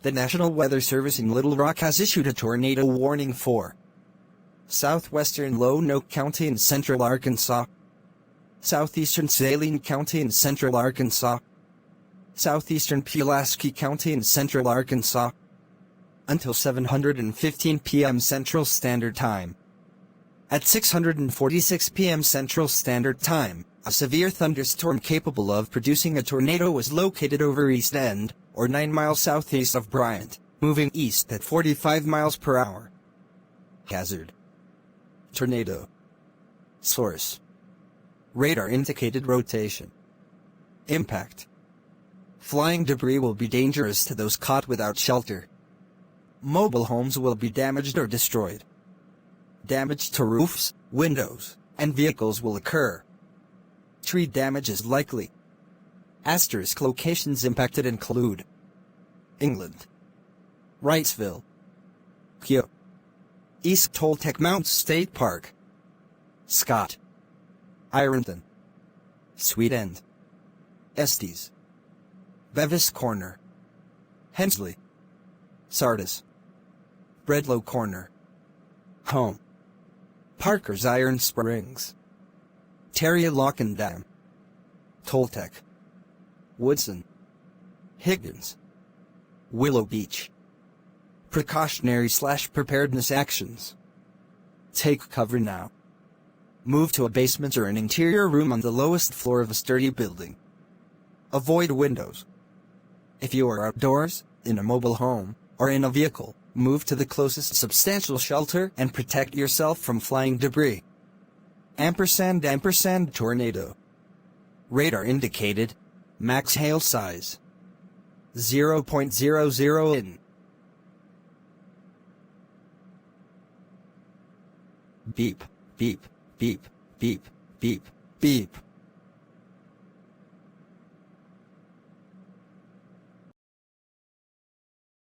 The National Weather Service in Little Rock has issued a tornado warning for southwestern Lonoke County in central Arkansas, southeastern Saline County in central Arkansas, southeastern Pulaski County in central Arkansas, until 7:15 p.m. Central Standard Time. At 6:46 p.m. Central Standard Time, a severe thunderstorm capable of producing a tornado was located over East End, or 9 miles southeast of Bryant, moving east at 45 miles per hour. Hazard: tornado. Source: radar indicated rotation. Impact: flying debris will be dangerous to those caught without shelter. Mobile homes will be damaged or destroyed. Damage to roofs, windows, and vehicles will occur. Tree damage is likely. Asterisk locations impacted include England, Wrightsville, Keogh, East Toltec Mounts State Park, Scott, Ironton, Sweet End, Estes, Bevis Corner, Hensley, Sardis, Bredlow Corner, Home, Parker's Iron Springs, Terrialocken Dam, Toltec, Woodson, Higgins, Willow Beach. Precautionary/preparedness actions. Take cover now. Move to a basement or an interior room on the lowest floor of a sturdy building. Avoid windows. If you are outdoors, in a mobile home, or in a vehicle, move to the closest substantial shelter and protect yourself from flying debris. & tornado. Radar indicated max hail size 0.00 in. Beep, beep, beep, beep, beep, beep.